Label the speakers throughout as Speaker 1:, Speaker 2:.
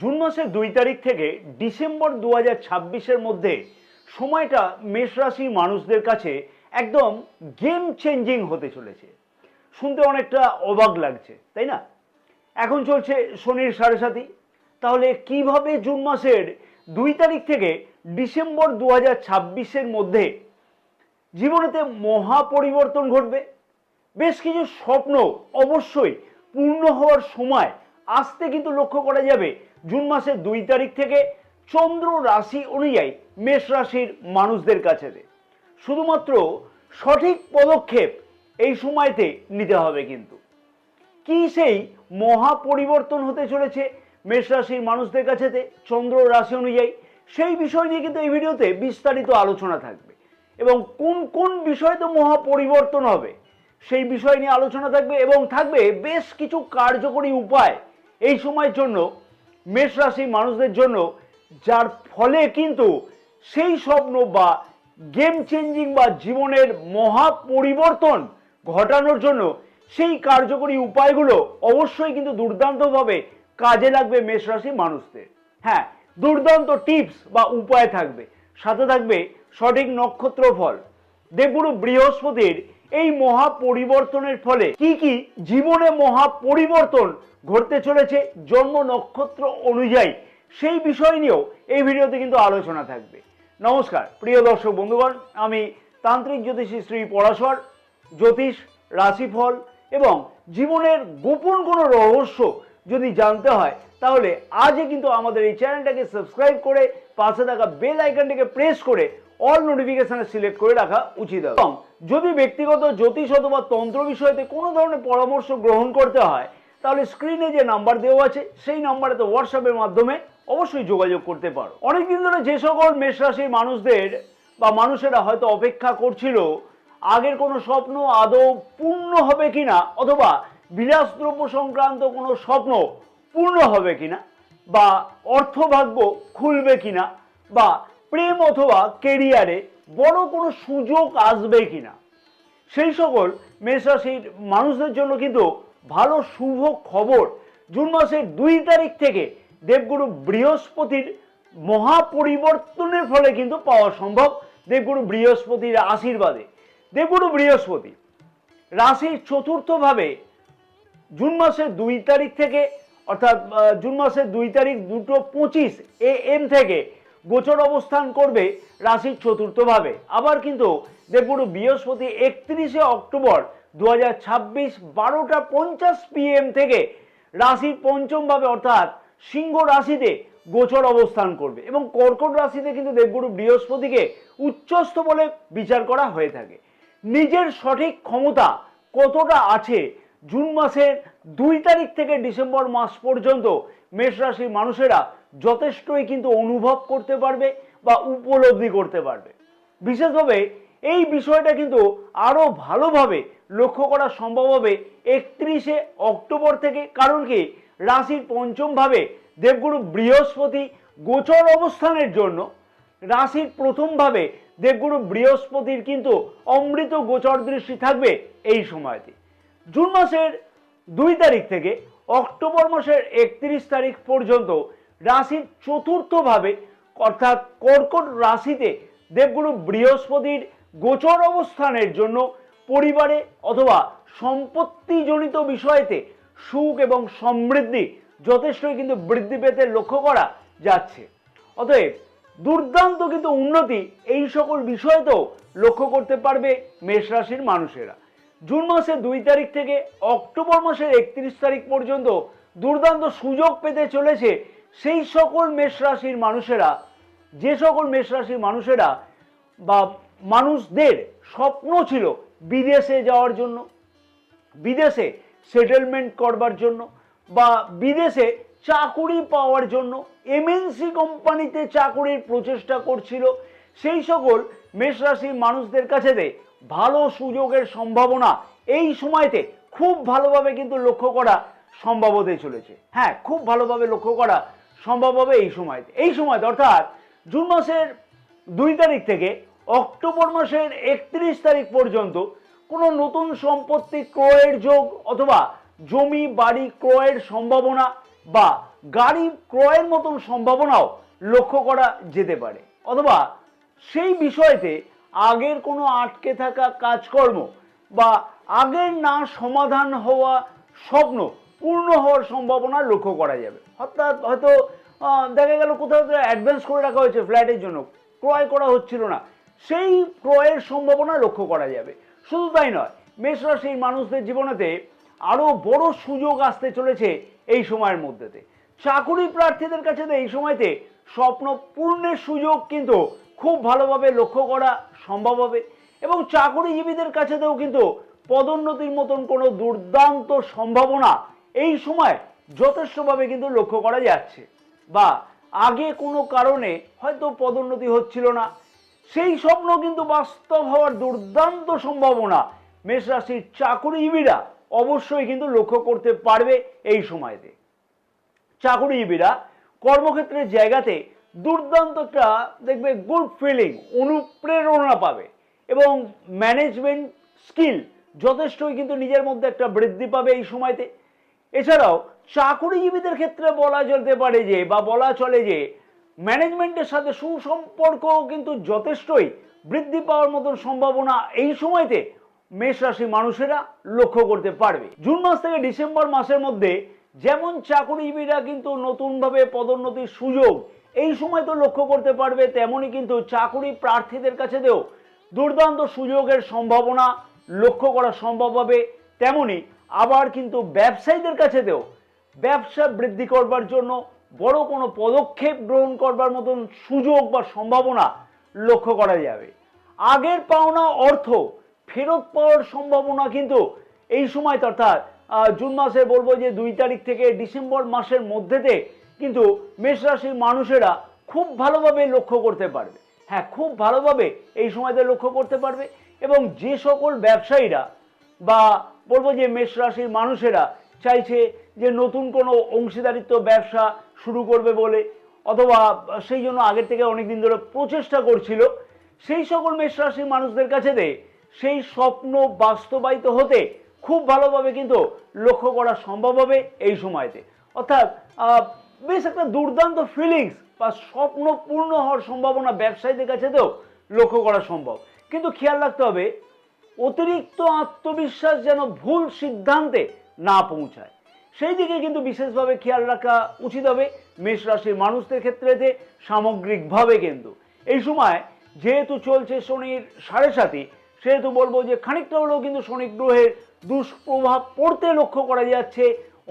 Speaker 1: June মাসের 2 তারিখ থেকে ডিসেম্বর 2026-এর মধ্যে সময়টা মেষ রাশির মানুষদের কাছে একদম গেম চেঞ্জিং হতে চলেছে। শুনতে অনেকটা অবাক লাগছে, তাই না? এখন চলছে শনির সাড়ে সাতি। তাহলে কিভাবে জুন মাসের 2 তারিখ থেকে ডিসেম্বর 2026-এর মধ্যে জীবনেতে মহা পরিবর্তন ঘটবে? বেশ কিছু স্বপ্ন অবশ্যই পূর্ণ হওয়ার সময় আসতে কিন্তু লক্ষ্য করা যাবে জুন মাসের 2 তারিখ থেকে চন্দ্র রাশি অনুযায়ী মেষ রাশির মানুষদের কাছে। শুধুমাত্র সঠিক পদক্ষেপ এই সময়তে নিতে হবে। কিন্তু কি সেই মহা পরিবর্তন হতে চলেছে মেষ রাশির মানুষদের কাছে চন্দ্র রাশি অনুযায়ী, সেই বিষয় নিয়ে কিন্তু এই ভিডিওতে বিস্তারিত আলোচনা থাকবে। এবং কোন কোন বিষয়তে মহা পরিবর্তন হবে সেই বিষয় নিয়ে আলোচনা থাকবে, এবং থাকবে বেশ কিছু কার্যকরী উপায় এই সময়ের জন্য মেষ রাশির মানুষদের জন্য, যার ফলে কিন্তু সেই স্বপ্ন বা গেম চেঞ্জিং বা জীবনের মহা পরিবর্তন ঘটানোর জন্য সেই কার্যকরী উপায়গুলো অবশ্যই কিন্তু দুর্দান্তভাবে কাজে লাগবে মেষ রাশির মানুষদের। হ্যাঁ, দুর্দান্ত টিপস বা উপায় থাকবে, সাথে থাকবে সঠিক নক্ষত্র ফল। দেবগুরু বৃহস্পতির এই মহা পরিবর্তনের ফলে কি কি জীবনে মহা পরিবর্তন ঘটতে চলেছে জন্ম নক্ষত্র অনুযায়ী, সেই বিষয় নিয়েও এই ভিডিওতে কিন্তু আলোচনা থাকবে। নমস্কার প্রিয় দর্শক বন্ধুগণ, আমি তান্ত্রিক জ্যোতিষী শ্রী পরাশর। জ্যোতিষ, রাশিফল এবং জীবনের গোপন কোনো রহস্য যদি জানতে হয় তাহলে আজই কিন্তু আমাদের এই চ্যানেলটাকে সাবস্ক্রাইব করে পাশে থাকা বেল আইকনটিকে প্রেস করে অল নোটিফিকেশনে সিলেক্ট করে রাখা উচিত। এবং যদি ব্যক্তিগত জ্যোতিষ অথবা তন্ত্র বিষয়তে কোনো ধরনের পরামর্শ গ্রহণ করতে হয় তাহলে স্ক্রিনে যে নাম্বার দেওয়া আছে সেই নাম্বারেতে হোয়াটসঅ্যাপের মাধ্যমে অবশ্যই যোগাযোগ করতে পারো। অনেকদিন ধরে যে সকল মেষ রাশির মানুষদের বা মানুষেরা হয়তো অপেক্ষা করছিল আগের কোনো স্বপ্ন আদৌ পূর্ণ হবে কিনা, অথবা বিলাসদ্রব্য সংক্রান্ত কোনো স্বপ্ন পূর্ণ হবে কিনা, বা অর্থভাগ্য খুলবে কিনা, বা প্রেম অথবা কেরিয়ারে বড় কোনো সুযোগ আসবে কিনা, সেই সকল মেষ রাশির মানুষদের জন্য কিন্তু ভালো শুভ খবর জুন মাসের 2 তারিখ থেকে দেবগুরু বৃহস্পতির মহা পরিবর্তনের ফলে কিন্তু পাওয়া সম্ভব। দেবগুরু বৃহস্পতির আশীর্বাদে দেবগুরু বৃহস্পতি রাশির চতুর্থভাবে জুন মাসের 2 তারিখ থেকে, অর্থাৎ জুন মাসের 2 তারিখ 2:25 AM থেকে গোচর অবস্থান করবে রাশির চতুর্থভাবে। আবার কিন্তু দেবগুরু বৃহস্পতি 31শে অক্টোবর 2026 12:50 PM থেকে রাশির পঞ্চম ভাবে অর্থাৎ সিংহ রাশিতে গোচর অবস্থান করবে। এবং কর্কট রাশিতে কিন্তু দেবগুরু বৃহস্পতিকে উচ্চস্থ বলে বিচার করা হয়ে থাকে। নিজের সঠিক ক্ষমতা কতটা আছে জুন মাসের 2 তারিখ থেকে ডিসেম্বর মাস পর্যন্ত মেষ রাশির মানুষেরা যথেষ্টই কিন্তু অনুভব করতে পারবে বা উপলব্ধি করতে পারবে। বিশেষভাবে এই বিষয়টা কিন্তু আরো ভালোভাবে লক্ষ্য করা সম্ভব হবে 31শে অক্টোবর থেকে। কারণ কি, রাশির পঞ্চম ভাবে দেবগুরু বৃহস্পতি গোচর অবস্থানের জন্য রাশির প্রথম ভাবে দেবগুরু বৃহস্পতির কিন্তু অমৃত গোচর দৃষ্টি থাকবে এই সময়তে। জুন মাসের 2 তারিখ থেকে অক্টোবর মাসের 31 তারিখ পর্যন্ত রাশির চতুর্থ ভাবে অর্থাৎ কর্কট রাশিতে দেবগুরু বৃহস্পতির গোচর অবস্থানের জন্য পরিবারে অথবা সম্পত্তিজনিত বিষয়তে সুখ এবং সমৃদ্ধি যথেষ্টই কিন্তু বৃদ্ধি পেতে লক্ষ্য করা যাচ্ছে। অতএব দুর্দান্ত কিন্তু উন্নতি এই সকল বিষয়তেও লক্ষ্য করতে পারবে মেষ রাশির মানুষেরা। জুন মাসের 2 তারিখ থেকে অক্টোবর মাসের 31 তারিখ পর্যন্ত দুর্দান্ত সুযোগ পেতে চলেছে সেই সকল মেষ রাশির মানুষেরা, যে সকল মেষ রাশির মানুষেরা বা মানুষদের স্বপ্ন ছিল বিদেশে যাওয়ার জন্য, বিদেশে সেটেলমেন্ট করবার জন্য, বা বিদেশে চাকুরি পাওয়ার জন্য এমএনসি কোম্পানিতে চাকুরির প্রচেষ্টা করছিল। সেই সকল মেষ রাশির মানুষদের কাছে ভালো সুযোগের সম্ভাবনা এই সময়তে খুব ভালোভাবে কিন্তু লক্ষ্য করা সম্ভব হতে চলেছে। হ্যাঁ, খুব ভালোভাবে লক্ষ্য করা সম্ভব হবে এই সময়তে অর্থাৎ জুন মাসের 2 তারিখ থেকে অক্টোবর মাসের 31 তারিখ পর্যন্ত কোনো নতুন সম্পত্তি ক্রয়ের যোগ অথবা জমি বাড়ি ক্রয়ের সম্ভাবনা বা গাড়ি ক্রয়ের মতন সম্ভাবনাও লক্ষ্য করা যেতে পারে, অথবা সেই বিষয়তে আগের কোনো আটকে থাকা কাজকর্ম বা আগের না সমাধান হওয়া স্বপ্ন পূর্ণ হওয়ার সম্ভাবনা লক্ষ্য করা যাবে। অর্থাৎ হয়তো দেখা গেল কোথাও অ্যাডভান্স করে রাখা হয়েছে ফ্ল্যাটের জন্য, ক্রয় করা হচ্ছিল না, সেই ক্রয়ের সম্ভাবনা লক্ষ্য করা যাবে। শুধু তাই নয়, মেষ রাশির মানুষদের জীবনেতে আরো বড় সুযোগ আসতে চলেছে এই সময়ের মধ্যেতে। চাকুরি প্রার্থীদের কাছে এই সময়তে স্বপ্ন পূর্ণের সুযোগ কিন্তু খুব ভালোভাবে লক্ষ্য করা সম্ভব হবে, এবং চাকুরিজীবীদের কাছেতেও কিন্তু পদোন্নতির মতন কোনো দুর্দান্ত সম্ভাবনা এই সময় যথেষ্টভাবে কিন্তু লক্ষ্য করা যাচ্ছে। বা আগে কোনো কারণে হয়তো পদোন্নতি হচ্ছিল না, সেই স্বপ্ন কিন্তু বাস্তব হওয়ার দুর্দান্ত সম্ভাবনা মেষ রাশির চাকুরিজীবীরা অবশ্যই কিন্তু লক্ষ্য করতে পারবে এই সময়তে। চাকুরিজীবীরা কর্মক্ষেত্রের জায়গাতে দুর্দান্ত একটা দেখবে গুড ফিলিং, অনুপ্রেরণা পাবে, এবং ম্যানেজমেন্ট স্কিল যথেষ্টই কিন্তু নিজের মধ্যে একটা বৃদ্ধি পাবে এই সময়তে। এছাড়াও চাকুরিজীবীদের ক্ষেত্রে বলা যেতে পারে যে, বা বলা চলে যে, ম্যানেজমেন্টের সাথে সুসম্পর্ক কিন্তু যথেষ্টই বৃদ্ধি পাওয়ার মতন সম্ভাবনা এই সময়তে মেষ রাশি মানুষেরা লক্ষ্য করতে পারবে। জুন মাস থেকে ডিসেম্বর মাসের মধ্যে যেমন চাকুরিজীবীরা কিন্তু নতুনভাবে পদোন্নতির সুযোগ এই সময় তো লক্ষ্য করতে পারবে, তেমনই কিন্তু চাকুরি প্রার্থীদের কাছেও দুর্দান্ত সুযোগের সম্ভাবনা লক্ষ্য করা সম্ভব হবে। তেমনি আবার কিন্তু ব্যবসায়ীদের কাছেও ব্যবসা বৃদ্ধি করবার জন্য বড় কোনো পদক্ষেপ গ্রহণ করবার মতন সুযোগ বা সম্ভাবনা লক্ষ্য করা যাবে। আগের পাওনা অর্থ ফেরত পাওয়ার সম্ভাবনা কিন্তু এই সময়, অর্থাৎ জুন মাসে বলবো যে 2 তারিখ থেকে ডিসেম্বর মাসের মধ্যেতে কিন্তু মেষ রাশির মানুষেরা খুব ভালোভাবে লক্ষ্য করতে পারবে। হ্যাঁ, খুব ভালোভাবে এই সময়তে লক্ষ্য করতে পারবে। এবং যে সকল ব্যবসায়ীরা বা বলবো যে মেষ রাশির মানুষেরা চাইছে যে নতুন কোনো অংশীদারিত্ব ব্যবসা শুরু করবে বলে, অথবা সেই জন্য আগের থেকে অনেকদিন ধরে প্রচেষ্টা করছিল, সেই সকল মেষ রাশির মানুষদের কাছে সেই স্বপ্ন বাস্তবায়িত হতে খুব ভালোভাবে কিন্তু লক্ষ্য করা সম্ভব হবে এই সময়তে। অর্থাৎ বেশ একটা দুর্দান্ত ফিলিংস বা স্বপ্ন পূর্ণ হওয়ার সম্ভাবনা ব্যবসায়ীদের কাছেও লক্ষ্য করা সম্ভব। কিন্তু খেয়াল রাখতে হবে অতিরিক্ত আত্মবিশ্বাস যেন ভুল সিদ্ধান্তে না পৌঁছায়, সেই দিকে কিন্তু বিশেষভাবে খেয়াল রাখা উচিত হবে মেষ রাশির মানুষদের ক্ষেত্রে সামগ্রিকভাবে। কিন্তু এই সময় যেহেতু চলছে শনির 7.5, সেহেতু বলবো যে খানিকটা হলেও কিন্তু শনি গ্রহের দুষ্প্রভাব পড়তে লক্ষ্য করা যাচ্ছে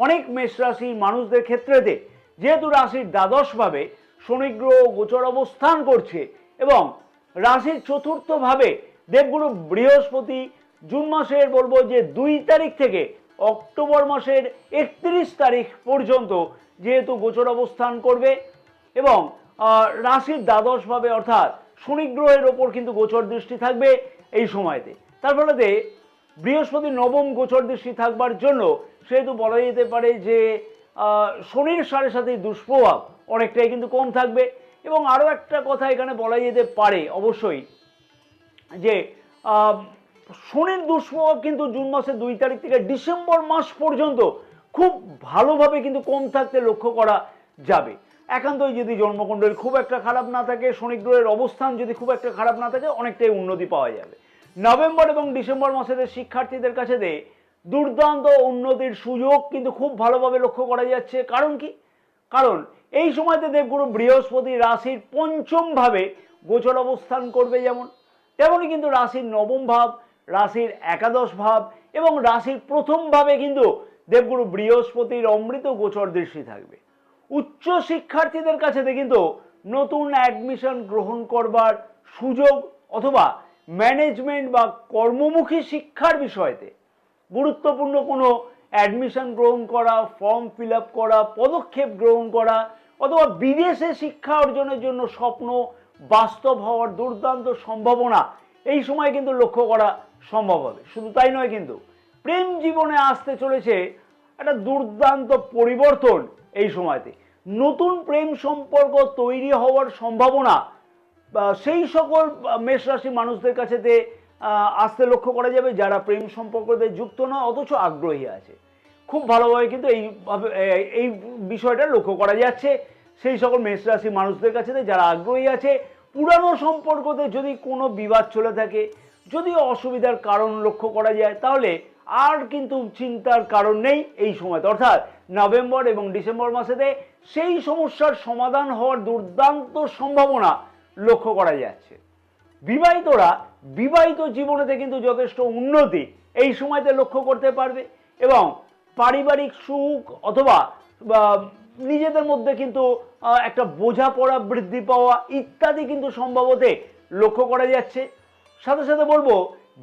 Speaker 1: অনেক মেষ রাশির মানুষদের ক্ষেত্রেতে। যেহেতু রাশির দ্বাদশভাবে শনি গ্রহ গোচর অবস্থান করছে, এবং রাশির চতুর্থভাবে দেবগুরু বৃহস্পতি জুন মাসের বলবো যে 2 তারিখ থেকে অক্টোবর মাসের 31 তারিখ পর্যন্ত যেহেতু গোচর অবস্থান করবে, এবং রাশির দ্বাদশভাবে অর্থাৎ শনি গ্রহের ওপর কিন্তু গোচর দৃষ্টি থাকবে এই সময়তে। তার ফলে বৃহস্পতি নবম গোচর দৃষ্টি থাকবার জন্য সেহেতু বলা যেতে পারে যে শনির 7.5 দুষ্প্রভাব অনেকটাই কিন্তু কম থাকবে। এবং আরও একটা কথা এখানে বলা যেতে পারে অবশ্যই যে শনির দুষ্প্রভাব কিন্তু জুন মাসের 2 তারিখ থেকে ডিসেম্বর মাস পর্যন্ত খুব ভালোভাবে কিন্তু কম থাকতে লক্ষ্য করা যাবে। একান্তই যদি জন্মকুণ্ডলী খুব একটা খারাপ না থাকে, শনি গ্রহের অবস্থান যদি খুব একটা খারাপ না থাকে, অনেকটাই উন্নতি পাওয়া যাবে। নভেম্বর এবং ডিসেম্বর মাসের শিক্ষার্থীদের কাছে দুর্দান্ত উন্নতির সুযোগ কিন্তু খুব ভালোভাবে লক্ষ্য করা যাচ্ছে। কারণ কি? কারণ এই সময়তে দেবগুরু বৃহস্পতি রাশির 5ম ভাবে গোচর অবস্থান করবে, যেমন তেমনই কিন্তু রাশির 9ম ভাব, রাশির 11দশ ভাব এবং রাশির 1ম ভাবে কিন্তু দেবগুরু বৃহস্পতির অমৃত গোচর দৃষ্টি থাকবে। উচ্চ শিক্ষার্থীদের কাছে কিন্তু নতুন অ্যাডমিশন গ্রহণ করবার সুযোগ, অথবা ম্যানেজমেন্ট বা কর্মমুখী শিক্ষার বিষয়তে গুরুত্বপূর্ণ কোনো অ্যাডমিশন গ্রহণ করা, ফর্ম ফিল আপ করা, পদক্ষেপ গ্রহণ করা, অথবা বিদেশে শিক্ষা অর্জনের জন্য স্বপ্ন বাস্তব হওয়ার দুর্দান্ত সম্ভাবনা এই সময় কিন্তু লক্ষ্য করা সম্ভব হবে। শুধু তাই নয়, কিন্তু প্রেম জীবনে আসতে চলেছে একটা দুর্দান্ত পরিবর্তন এই সময়তে। নতুন প্রেম সম্পর্ক তৈরি হওয়ার সম্ভাবনা সেই সকল মেষ রাশি মানুষদের কাছেতে আসতে লক্ষ্য করা যাবে যারা প্রেম সম্পর্কতে যুক্ত নয় অথচ আগ্রহী আছে। খুব ভালোভাবে কিন্তু এই বিষয়টা লক্ষ্য করা যাচ্ছে সেই সকল মেষ রাশি মানুষদের কাছে যারা আগ্রহী আছে। পুরানো সম্পর্কতে যদি কোনো বিবাদ চলে থাকে, যদি অসুবিধার কারণ লক্ষ্য করা যায়, তাহলে আর কিন্তু চিন্তার কারণ নেই এই সময়তে, অর্থাৎ নভেম্বর এবং ডিসেম্বর মাসেতে সেই সমস্যার সমাধান হওয়ার দুর্দান্ত সম্ভাবনা লক্ষ্য করা যাচ্ছে। বিবাহিতরা বিবাহিত জীবনেতে কিন্তু যথেষ্ট উন্নতি এই সময়তে লক্ষ্য করতে পারবে এবং পারিবারিক সুখ অথবা নিজেদের মধ্যে কিন্তু একটা বোঝাপড়া বৃদ্ধি পাওয়া ইত্যাদি কিন্তু সম্ভবত লক্ষ্য করা যাচ্ছে। সাথে সাথে বলবো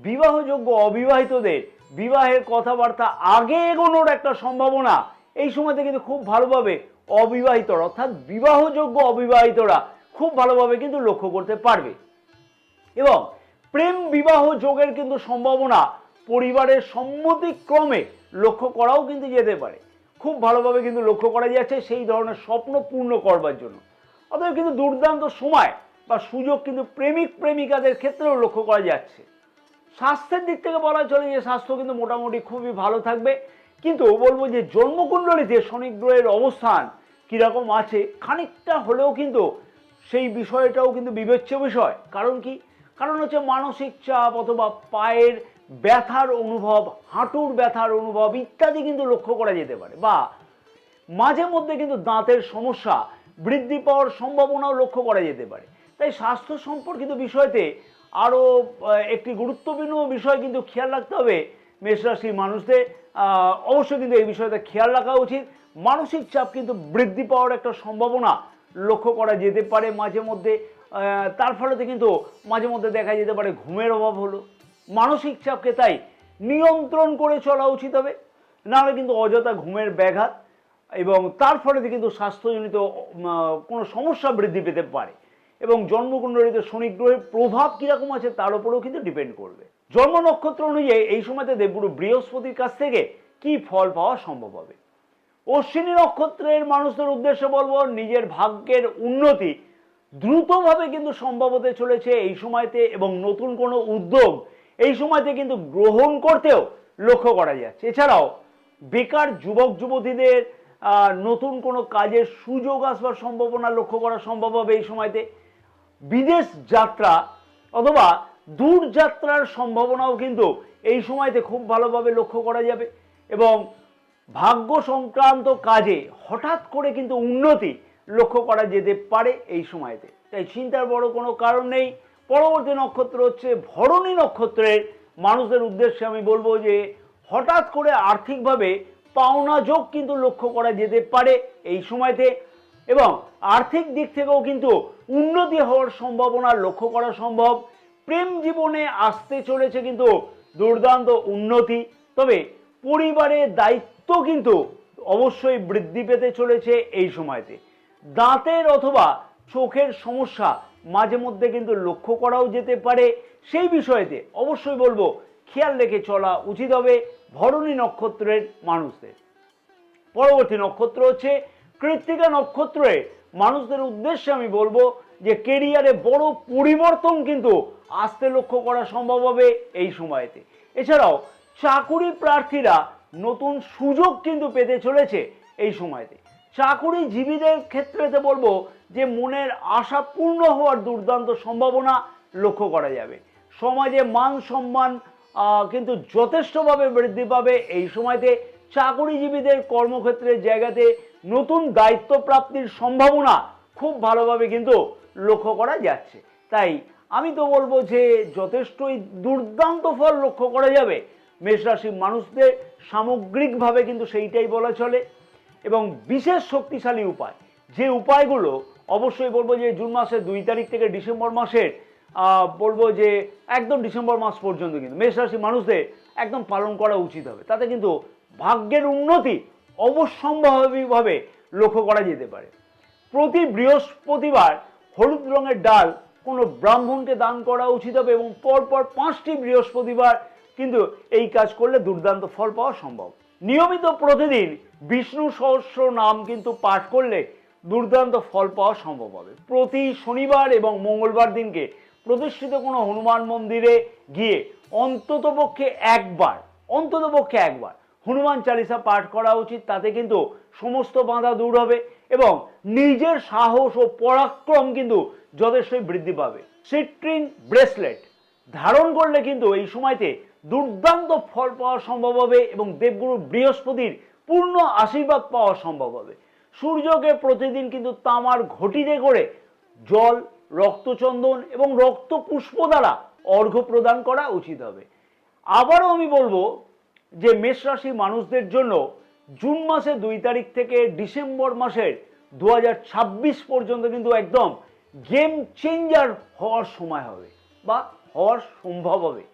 Speaker 1: বিবাহযোগ্য অবিবাহিতদের বিবাহের কথাবার্তা আগে এগোনোর একটা সম্ভাবনা এই সময়তে কিন্তু খুব ভালোভাবে অবিবাহিতরা অর্থাৎ বিবাহযোগ্য অবিবাহিতরা খুব ভালোভাবে কিন্তু লক্ষ্য করতে পারবে এবং প্রেম বিবাহ যোগের কিন্তু সম্ভাবনা পরিবারের সম্মতিক্রমে লক্ষ্য করাও কিন্তু যেতে পারে। খুব ভালোভাবে কিন্তু লক্ষ্য করা যাচ্ছে সেই ধরনের স্বপ্ন পূর্ণ করবার জন্য। অতএব কিন্তু দুর্দান্ত সময় বা সুযোগ কিন্তু প্রেমিক প্রেমিকাদের ক্ষেত্রেও লক্ষ্য করা যাচ্ছে। স্বাস্থ্যের দিক থেকে বলা চলে যে স্বাস্থ্য কিন্তু মোটামুটি খুবই ভালো থাকবে, কিন্তু বলবো যে জন্মকুণ্ডলীতে শনি গ্রহের অবস্থান কীরকম আছে খানিকটা হলেও কিন্তু সেই বিষয়টাও কিন্তু বিবেচ্য বিষয়। কারণ কি? কারণ হচ্ছে মানসিক চাপ অথবা পায়ের ব্যথার অনুভব, হাঁটুর ব্যথার অনুভব ইত্যাদি কিন্তু লক্ষ্য করা যেতে পারে, বা মাঝে মধ্যে কিন্তু দাঁতের সমস্যা বৃদ্ধি পাওয়ার সম্ভাবনাও লক্ষ্য করা যেতে পারে। তাই স্বাস্থ্য সম্পর্কিত বিষয়তে আরও একটি গুরুত্বপূর্ণ বিষয় কিন্তু খেয়াল রাখতে হবে মেষ রাশির মানুষদের। অবশ্যই কিন্তু এই বিষয়টা খেয়াল রাখা উচিত। মানসিক চাপ কিন্তু বৃদ্ধি পাওয়ার একটা সম্ভাবনা লক্ষ্য করা যেতে পারে মাঝে মধ্যে। তার ফলেতে কিন্তু মাঝে মধ্যে দেখা যেতে পারে ঘুমের অভাব হলো। মানসিক চাপকে তাই নিয়ন্ত্রণ করে চলা উচিত হবে, নাহলে কিন্তু অযথা ঘুমের ব্যাঘাত এবং তার ফলেতে কিন্তু স্বাস্থ্যজনিত কোনো সমস্যা বৃদ্ধি পেতে পারে এবং জন্মকুণ্ডলীতে শনি গ্রহের প্রভাব কীরকম আছে তার উপরেও কিন্তু ডিপেন্ড করবে। জন্ম নক্ষত্র অনুযায়ী এই সময়তে দেবগুরু বৃহস্পতির কাছ থেকে কি ফল পাওয়া সম্ভব হবে। অশ্বিনী নক্ষত্রের মানুষদের উদ্দেশ্যে বলবো নিজের ভাগ্যের উন্নতি দ্রুতভাবে কিন্তু সম্ভব হতে চলেছে এই সময়তে এবং নতুন কোনো উদ্যোগ এই সময়তে কিন্তু গ্রহণ করতেও লক্ষ্য করা যাচ্ছে। এছাড়াও বেকার যুবক যুবতীদের নতুন কোনো কাজের সুযোগ আসবার সম্ভাবনা লক্ষ্য করা সম্ভব হবে এই সময়তে। বিদেশ যাত্রা অথবা দূর যাত্রার সম্ভাবনাও কিন্তু এই সময়তে খুব ভালোভাবে লক্ষ্য করা যাবে এবং ভাগ্য সংক্রান্ত কাজে হঠাৎ করে কিন্তু উন্নতি লক্ষ্য করা যেতে পারে এই সময়তে। তাই চিন্তার বড় কোনো কারণ নেই। পরবর্তী নক্ষত্র হচ্ছে ভরণী নক্ষত্রের মানুষদের উদ্দেশ্যে আমি বলবো যে হঠাৎ করে আর্থিকভাবে পাওনা যোগ কিন্তু লক্ষ্য করা যেতে পারে এই সময়তে এবং আর্থিক দিক থেকেও কিন্তু উন্নতি হওয়ার সম্ভাবনা লক্ষ্য করা সম্ভব। প্রেম জীবনে আসতে চলেছে কিন্তু দুর্দান্ত উন্নতি, তবে পরিবারের দায়িত্ব কিন্তু অবশ্যই বৃদ্ধি পেতে চলেছে এই সময়তে। দাঁতের অথবা চোখের সমস্যা মাঝে মধ্যে কিন্তু লক্ষ্য করাও যেতে পারে, সেই বিষয়েতে অবশ্যই বলবো খেয়াল রেখে চলা উচিত হবে ভরণী নক্ষত্রের মানুষদের। পরবর্তী নক্ষত্র হচ্ছে কৃত্তিকা নক্ষত্রের মানুষদের উদ্দেশ্যে আমি বলবো যে কেরিয়ারে বড় পরিবর্তন কিন্তু আসতে লক্ষ্য করা সম্ভব হবে এই সময়তে। এছাড়াও চাকুরি প্রার্থীরা নতুন সুযোগ কিন্তু পেতে চলেছে এই সময়তে। চাকুরিজীবীদের ক্ষেত্রেতে বলবো যে মনের আশা পূর্ণ হওয়ার দুর্দান্ত সম্ভাবনা লক্ষ্য করা যাবে। সমাজে মান সম্মান কিন্তু যথেষ্টভাবে বৃদ্ধি পাবে এই সময়তে। চাকুরিজীবীদের কর্মক্ষেত্রের জায়গাতে নতুন দায়িত্ব প্রাপ্তির সম্ভাবনা খুব ভালোভাবে কিন্তু লক্ষ্য করা যাচ্ছে। তাই আমি তো বলবো যে যথেষ্টই দুর্দান্ত ফল লক্ষ্য করা যাবে মেষ রাশির মানুষদের সামগ্রিকভাবে, কিন্তু সেইটাই বলা চলে। এবং বিশেষ শক্তিশালী উপায়, যে উপায়গুলো অবশ্যই বলবো যে জুন মাসের 2 তারিখ থেকে ডিসেম্বর মাসের বলবো যে একদম ডিসেম্বর মাস পর্যন্ত কিন্তু মেষ রাশির মানুষদের একদম পালন করা উচিত হবে। তাতে কিন্তু ভাগ্যের উন্নতি অবশ্যম্ভাবীভাবে লক্ষ্য করা যেতে পারে। প্রতি বৃহস্পতিবার হলুদ রঙের ডাল কোনো ব্রাহ্মণকে দান করা উচিত হবে এবং পরপর 5টি বৃহস্পতিবার কিন্তু এই কাজ করলে দুর্দান্ত ফল পাওয়া সম্ভব। নিয়মিত প্রতিদিন বিষ্ণু সহস্র নাম কিন্তু পাঠ করলে দুর্দান্ত ফল পাওয়া সম্ভব হবে। প্রতি শনিবার এবং মঙ্গলবার দিনকে প্রতিষ্ঠিত কোনো হনুমান মন্দিরে গিয়ে অন্ততপক্ষে একবার হনুমান চালিসা পাঠ করা উচিত। তাতে কিন্তু সমস্ত বাধা দূর হবে এবং নিজের সাহস ও পরাক্রম কিন্তু যথেষ্টই বৃদ্ধি পাবে। সিট্রিন ব্রেসলেট ধারণ করলে কিন্তু এই সময়তে দুর্দান্ত ফল পাওয়া সম্ভব হবে এবং দেবগুরু বৃহস্পতির পূর্ণ আশীর্বাদ পাওয়া সম্ভব হবে। সূর্যকে প্রতিদিন কিন্তু তামার ঘটিতে করে জল, রক্তচন্দন এবং রক্তপুষ্প দ্বারা অর্ঘ্য প্রদান করা উচিত হবে। আবারও আমি বলবো যে মেষ রাশি মানুষদের জন্য জুন মাসের 2 তারিখ থেকে ডিসেম্বর মাসের 2026 পর্যন্ত কিন্তু একদম গেম চেঞ্জার হওয়ার সময় হবে বা হওয়ার সম্ভব হবে।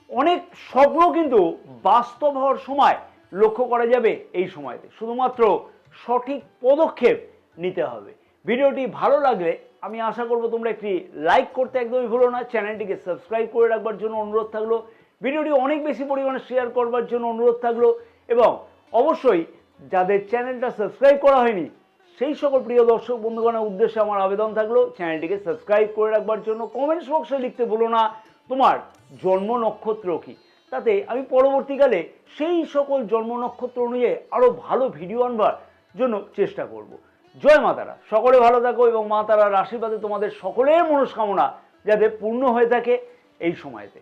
Speaker 1: অনেক স্বপ্ন কিন্তু বাস্তব হওয়ার সময় লক্ষ্য করা যাবে এই সময়তে, শুধুমাত্র সঠিক পদক্ষেপ নিতে হবে। ভিডিওটি ভালো লাগলে আমি আশা করব তোমরা একটি লাইক করতে একদমই ভুলো না। চ্যানেলটিকে সাবস্ক্রাইব করে রাখবার জন্য অনুরোধ থাকলো। ভিডিওটি অনেক বেশি পরিমাণে শেয়ার করবার জন্য অনুরোধ থাকলো এবং অবশ্যই যাদের চ্যানেলটা সাবস্ক্রাইব করা হয়নি সেই সকল প্রিয় দর্শক বন্ধুগণের উদ্দেশ্যে আমার আবেদন থাকলো চ্যানেলটিকে সাবস্ক্রাইব করে রাখবার জন্য। কমেন্টস বক্সে লিখতে ভুলো না তোমার জন্ম নক্ষত্র কি, তাতে আমি পরবর্তীকালে সেই সকল জন্ম নক্ষত্র অনুযায়ী আরও ভালো ভিডিও আনবার জন্য চেষ্টা করব। জয় মা তারা, সকলে ভালো থাকো এবং মা তারার আশীর্বাদে তোমাদের সকলের মনস্কামনা যাতে পূর্ণ হয়ে থাকে এই সময়তে।